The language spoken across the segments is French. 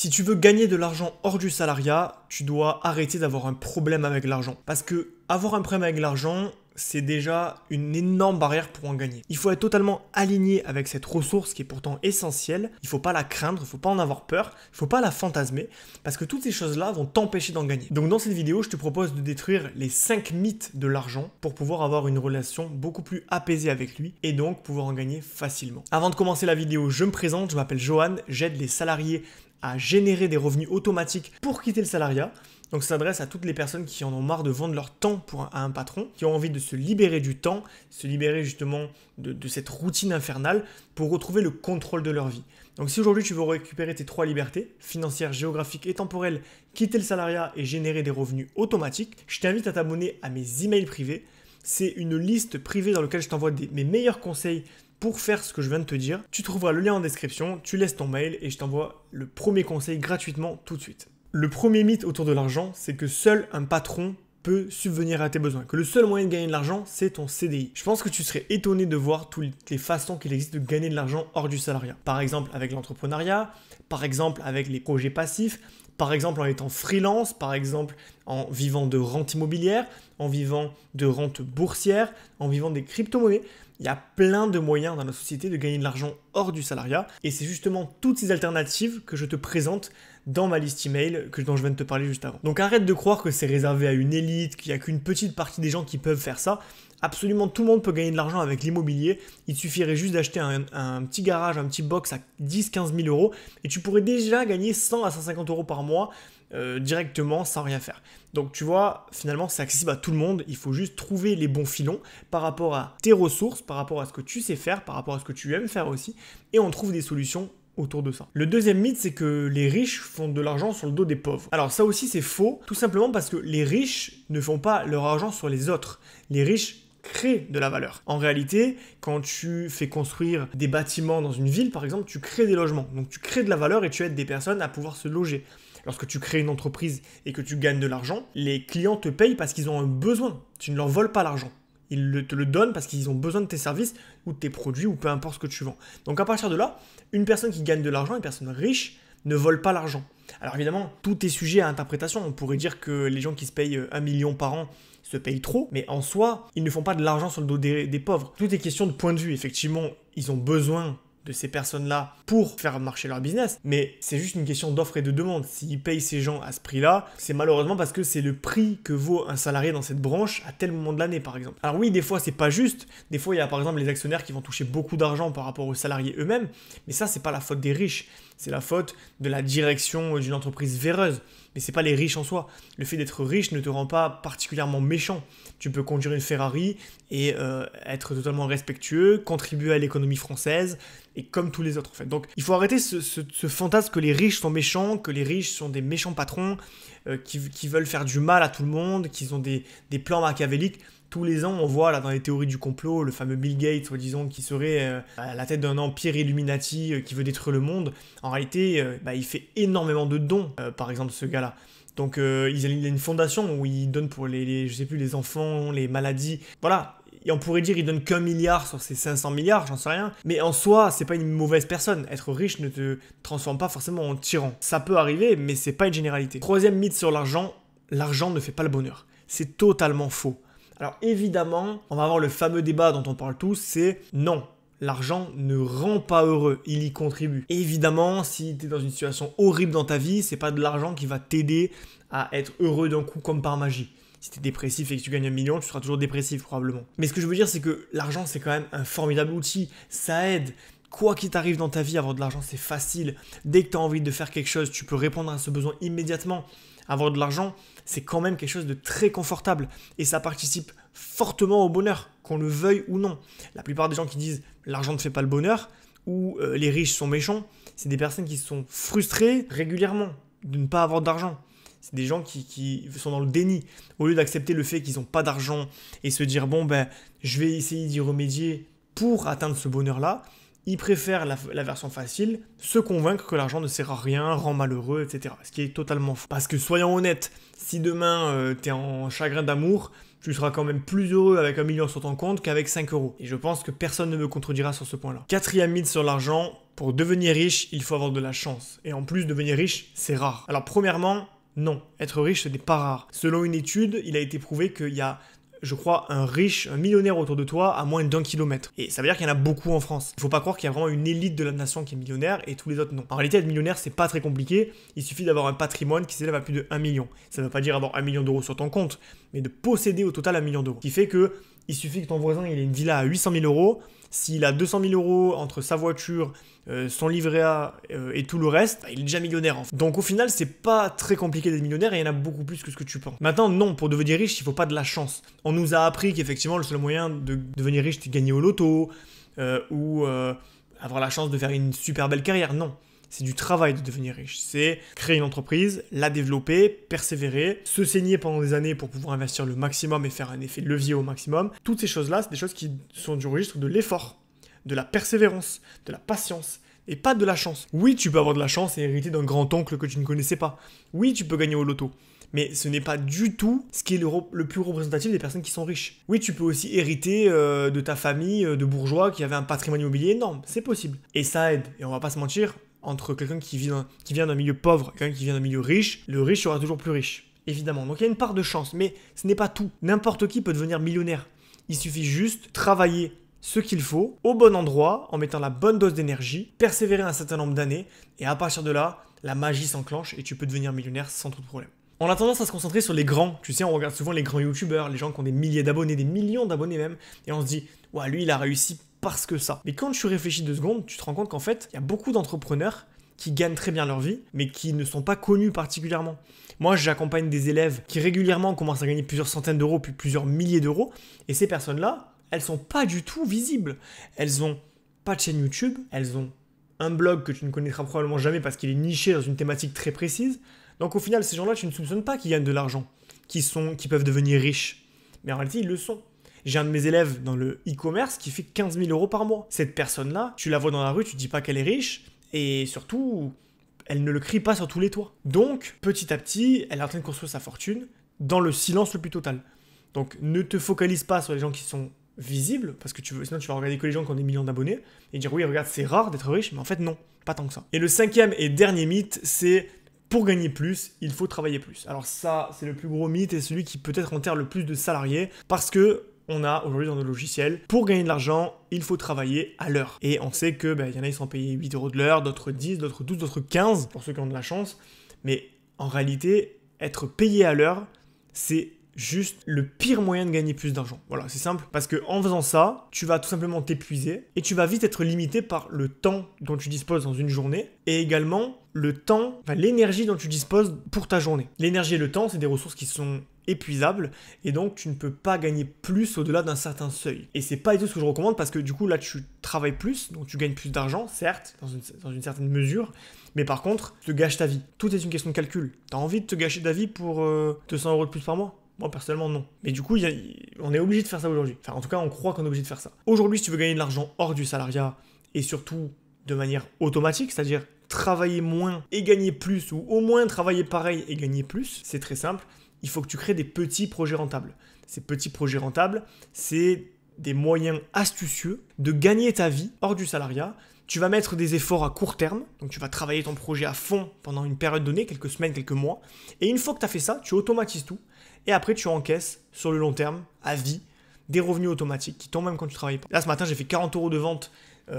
Si tu veux gagner de l'argent hors du salariat, tu dois arrêter d'avoir un problème avec l'argent. Parce que avoir un problème avec l'argent, c'est déjà une énorme barrière pour en gagner. Il faut être totalement aligné avec cette ressource qui est pourtant essentielle. Il ne faut pas la craindre, il ne faut pas en avoir peur, il ne faut pas la fantasmer, parce que toutes ces choses-là vont t'empêcher d'en gagner. Donc dans cette vidéo, je te propose de détruire les 5 mythes de l'argent pour pouvoir avoir une relation beaucoup plus apaisée avec lui et donc pouvoir en gagner facilement. Avant de commencer la vidéo, je me présente, je m'appelle Johan, j'aide les salariés à générer des revenus automatiques pour quitter le salariat. Donc ça s'adresse à toutes les personnes qui en ont marre de vendre leur temps à un patron, qui ont envie de se libérer du temps, se libérer justement de cette routine infernale pour retrouver le contrôle de leur vie. Donc si aujourd'hui tu veux récupérer tes 3 libertés, financières, géographiques et temporelles, quitter le salariat et générer des revenus automatiques, je t'invite à t'abonner à mes emails privés. C'est une liste privée dans laquelle je t'envoie mes meilleurs conseils pour faire ce que je viens de te dire. Tu trouveras le lien en description, tu laisses ton mail et je t'envoie le premier conseil gratuitement tout de suite. Le premier mythe autour de l'argent, c'est que seul un patron peut subvenir à tes besoins, que le seul moyen de gagner de l'argent, c'est ton CDI. Je pense que tu serais étonné de voir toutes les façons qu'il existe de gagner de l'argent hors du salariat. Par exemple avec l'entrepreneuriat, par exemple avec les projets passifs, par exemple en étant freelance, par exemple en vivant de rente immobilière, en vivant de rente boursière, en vivant des crypto-monnaies. Il y a plein de moyens dans la société de gagner de l'argent hors du salariat et c'est justement toutes ces alternatives que je te présente dans ma liste email dont je viens de te parler juste avant. Donc arrête de croire que c'est réservé à une élite, qu'il n'y a qu'une petite partie des gens qui peuvent faire ça. Absolument tout le monde peut gagner de l'argent avec l'immobilier. Il suffirait juste d'acheter un petit garage, un petit box à 10-15 000 euros et tu pourrais déjà gagner 100 à 150 euros par mois directement sans rien faire. Donc tu vois, finalement c'est accessible à tout le monde, il faut juste trouver les bons filons par rapport à tes ressources, par rapport à ce que tu sais faire, par rapport à ce que tu aimes faire aussi, et on trouve des solutions autour de ça. Le deuxième mythe, c'est que les riches font de l'argent sur le dos des pauvres. Alors ça aussi c'est faux, tout simplement parce que les riches ne font pas leur argent sur les autres. Les riches créent de la valeur. En réalité, quand tu fais construire des bâtiments dans une ville, par exemple, tu crées des logements. Donc tu crées de la valeur et tu aides des personnes à pouvoir se loger. Lorsque tu crées une entreprise et que tu gagnes de l'argent, les clients te payent parce qu'ils ont un besoin. Tu ne leur voles pas l'argent. Ils te le donnent parce qu'ils ont besoin de tes services ou de tes produits ou peu importe ce que tu vends. Donc à partir de là, une personne qui gagne de l'argent, une personne riche, ne vole pas l'argent. Alors évidemment, tout est sujet à interprétation. On pourrait dire que les gens qui se payent 1 million par an se payent trop, mais en soi, ils ne font pas de l'argent sur le dos des pauvres. Tout est question de point de vue. Effectivement, ils ont besoin de ces personnes-là pour faire marcher leur business, mais c'est juste une question d'offre et de demande. S'ils payent ces gens à ce prix-là, c'est malheureusement parce que c'est le prix que vaut un salarié dans cette branche à tel moment de l'année, par exemple. Alors oui, des fois, c'est pas juste. Des fois, il y a par exemple les actionnaires qui vont toucher beaucoup d'argent par rapport aux salariés eux-mêmes, mais ça, c'est pas la faute des riches. C'est la faute de la direction d'une entreprise véreuse. Mais c'est pas les riches en soi. Le fait d'être riche ne te rend pas particulièrement méchant. Tu peux conduire une Ferrari et être totalement respectueux, contribuer à l'économie française et comme tous les autres en fait. Donc il faut arrêter ce fantasme que les riches sont méchants, que les riches sont des méchants patrons qui veulent faire du mal à tout le monde, qu'ils ont des plans machiavéliques. Tous les ans, on voit là dans les théories du complot, le fameux Bill Gates, soi-disant, qui serait à la tête d'un empire Illuminati qui veut détruire le monde. En réalité, il fait énormément de dons, par exemple, ce gars-là. Donc, il a une fondation où il donne pour je sais plus, les enfants, les maladies. Voilà. Et on pourrait dire qu'il donne qu'1 milliard sur ses 500 milliards, j'en sais rien. Mais en soi, c'est pas une mauvaise personne. Être riche ne te transforme pas forcément en tyran. Ça peut arriver, mais c'est pas une généralité. Troisième mythe sur l'argent ne fait pas le bonheur. C'est totalement faux. Alors évidemment, on va avoir le fameux débat dont on parle tous, c'est non. L'argent ne rend pas heureux, il y contribue. Et évidemment, si tu es dans une situation horrible dans ta vie, c'est pas de l'argent qui va t'aider à être heureux d'un coup comme par magie. Si tu es dépressif et que tu gagnes 1 million, tu seras toujours dépressif probablement. Mais ce que je veux dire, c'est que l'argent, c'est quand même un formidable outil. Ça aide. Quoi qu'il t'arrive dans ta vie, avoir de l'argent, c'est facile. Dès que tu as envie de faire quelque chose, tu peux répondre à ce besoin immédiatement. Avoir de l'argent, c'est quand même quelque chose de très confortable et ça participe fortement au bonheur, qu'on le veuille ou non. La plupart des gens qui disent l'argent ne fait pas le bonheur ou les riches sont méchants, c'est des personnes qui sont frustrées régulièrement de ne pas avoir d'argent. C'est des gens qui sont dans le déni. Au lieu d'accepter le fait qu'ils n'ont pas d'argent et se dire bon je vais essayer d'y remédier pour atteindre ce bonheur-là, ils préfèrent la version facile, se convaincre que l'argent ne sert à rien, rend malheureux, etc. Ce qui est totalement faux. Parce que soyons honnêtes, si demain tu es en chagrin d'amour, tu seras quand même plus heureux avec 1 million sur ton compte qu'avec 5 euros. Et je pense que personne ne me contredira sur ce point-là. Quatrième mythe sur l'argent, pour devenir riche, il faut avoir de la chance. Et en plus, devenir riche, c'est rare. Alors premièrement, non, être riche, ce n'est pas rare. Selon une étude, il a été prouvé qu'il y a, je crois, un millionnaire autour de toi à moins d'1 kilomètre. Et ça veut dire qu'il y en a beaucoup en France. Il ne faut pas croire qu'il y a vraiment une élite de la nation qui est millionnaire et tous les autres non. En réalité, être millionnaire, c'est pas très compliqué. Il suffit d'avoir un patrimoine qui s'élève à plus de 1 million. Ça ne veut pas dire avoir 1 million d'euros sur ton compte, mais de posséder au total 1 million d'euros. Ce qui fait que il suffit que ton voisin il ait une villa à 800 000 euros. S'il a 200 000 euros entre sa voiture, son livret A et tout le reste, bah, il est déjà millionnaire en fait. Donc au final, c'est pas très compliqué d'être millionnaire et il y en a beaucoup plus que ce que tu penses. Maintenant, non, pour devenir riche, il faut pas de la chance. On nous a appris qu'effectivement, le seul moyen de devenir riche, c'est de gagner au loto ou avoir la chance de faire une super belle carrière. Non. C'est du travail de devenir riche. C'est créer une entreprise, la développer, persévérer, se saigner pendant des années pour pouvoir investir le maximum et faire un effet de levier au maximum. Toutes ces choses-là, c'est des choses qui sont du registre de l'effort, de la persévérance, de la patience et pas de la chance. Oui, tu peux avoir de la chance et hériter d'un grand-oncle que tu ne connaissais pas. Oui, tu peux gagner au loto. Mais ce n'est pas du tout ce qui est le plus représentatif des personnes qui sont riches. Oui, tu peux aussi hériter de ta famille de bourgeois qui avait un patrimoine immobilier énorme. C'est possible. Et ça aide. Et on va pas se mentir, entre quelqu'un qui vient d'un milieu pauvre et quelqu'un qui vient d'un milieu riche, le riche sera toujours plus riche, évidemment. Donc il y a une part de chance, mais ce n'est pas tout. N'importe qui peut devenir millionnaire. Il suffit juste travailler ce qu'il faut, au bon endroit, en mettant la bonne dose d'énergie, persévérer un certain nombre d'années, et à partir de là, la magie s'enclenche et tu peux devenir millionnaire sans trop de problème. On a tendance à se concentrer sur les grands. Tu sais, on regarde souvent les grands youtubeurs, les gens qui ont des milliers d'abonnés, des millions d'abonnés même, et on se dit, ouais, lui il a réussi parce que ça. Mais quand tu réfléchis 2 secondes, tu te rends compte qu'en fait, il y a beaucoup d'entrepreneurs qui gagnent très bien leur vie, mais qui ne sont pas connus particulièrement. Moi, j'accompagne des élèves qui régulièrement commencent à gagner plusieurs centaines d'euros, puis plusieurs milliers d'euros, et ces personnes-là, elles sont pas du tout visibles. Elles ont pas de chaîne YouTube, elles ont un blog que tu ne connaîtras probablement jamais parce qu'il est niché dans une thématique très précise. Donc au final, ces gens-là, tu ne soupçonnes pas qu'ils gagnent de l'argent, qui peuvent devenir riches. Mais en réalité, ils le sont. J'ai un de mes élèves dans le e-commerce qui fait 15 000 euros par mois. Cette personne-là, tu la vois dans la rue, tu ne dis pas qu'elle est riche, et surtout, elle ne le crie pas sur tous les toits. Donc, petit à petit, elle est en train de construire sa fortune dans le silence le plus total. Donc, ne te focalise pas sur les gens qui sont visibles, parce que sinon tu vas regarder que les gens qui ont des millions d'abonnés, et dire oui, regarde, c'est rare d'être riche, mais en fait non, pas tant que ça. Et le 5e et dernier mythe, c'est pour gagner plus, il faut travailler plus. Alors ça, c'est le plus gros mythe et celui qui peut-être enterre le plus de salariés, parce que on a aujourd'hui dans nos logiciels, pour gagner de l'argent, il faut travailler à l'heure. Et on sait que y en a, ils sont payés 8 euros de l'heure, d'autres 10, d'autres 12, d'autres 15, pour ceux qui ont de la chance. Mais en réalité, être payé à l'heure, c'est juste le pire moyen de gagner plus d'argent. Voilà, c'est simple. Parce que en faisant ça, tu vas tout simplement t'épuiser et tu vas vite être limité par le temps dont tu disposes dans une journée et également le temps, l'énergie dont tu disposes pour ta journée. L'énergie et le temps, c'est des ressources qui sont épuisables et donc tu ne peux pas gagner plus au-delà d'un certain seuil. Et c'est pas du tout ce que je recommande parce que du coup là tu travailles plus, donc tu gagnes plus d'argent, certes, dans une certaine mesure, mais par contre, tu te gâches ta vie. Tout est une question de calcul. Tu as envie de te gâcher ta vie pour 200 euros de plus par mois ? Moi, personnellement, non. Mais du coup, on est obligé de faire ça aujourd'hui. Enfin, en tout cas, on croit qu'on est obligé de faire ça. Aujourd'hui, si tu veux gagner de l'argent hors du salariat et surtout de manière automatique, c'est-à-dire travailler moins et gagner plus, ou au moins travailler pareil et gagner plus, c'est très simple. Il faut que tu crées des petits projets rentables. Ces petits projets rentables, c'est des moyens astucieux de gagner ta vie hors du salariat. Tu vas mettre des efforts à court terme, donc tu vas travailler ton projet à fond pendant une période donnée, quelques semaines, quelques mois. Et une fois que tu as fait ça, tu automatises tout. Et après, tu encaisses sur le long terme, à vie, des revenus automatiques qui tombent même quand tu travailles pas. Là, ce matin, j'ai fait 40 euros de vente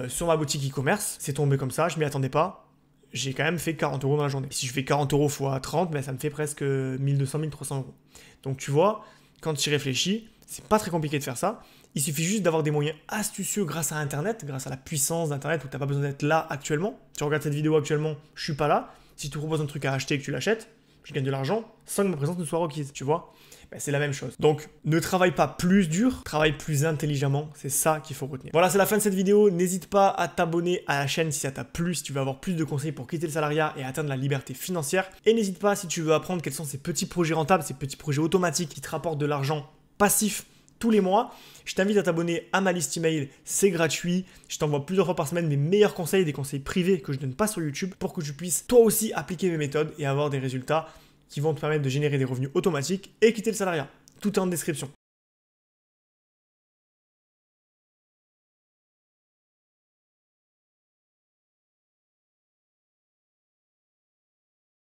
sur ma boutique e-commerce. C'est tombé comme ça, je m'y attendais pas. J'ai quand même fait 40 euros dans la journée. Si je fais 40 euros x 30, ça me fait presque 1200, 1300 euros. Donc tu vois, quand tu y réfléchis, c'est pas très compliqué de faire ça. Il suffit juste d'avoir des moyens astucieux grâce à Internet, grâce à la puissance d'Internet où tu n'as pas besoin d'être là actuellement. Tu regardes cette vidéo actuellement, je suis pas là. Si tu proposes un truc à acheter et que tu l'achètes, je gagne de l'argent sans que ma présence ne soit requise, tu vois. C'est la même chose. Donc, ne travaille pas plus dur, travaille plus intelligemment. C'est ça qu'il faut retenir. Voilà, c'est la fin de cette vidéo. N'hésite pas à t'abonner à la chaîne si ça t'a plu, si tu veux avoir plus de conseils pour quitter le salariat et atteindre la liberté financière. Et n'hésite pas si tu veux apprendre quels sont ces petits projets rentables, ces petits projets automatiques qui te rapportent de l'argent passif tous les mois. Je t'invite à t'abonner à ma liste email, c'est gratuit. Je t'envoie plusieurs fois par semaine mes meilleurs conseils, des conseils privés que je ne donne pas sur YouTube pour que tu puisses toi aussi appliquer mes méthodes et avoir des résultats qui vont te permettre de générer des revenus automatiques et quitter le salariat. Tout est en description.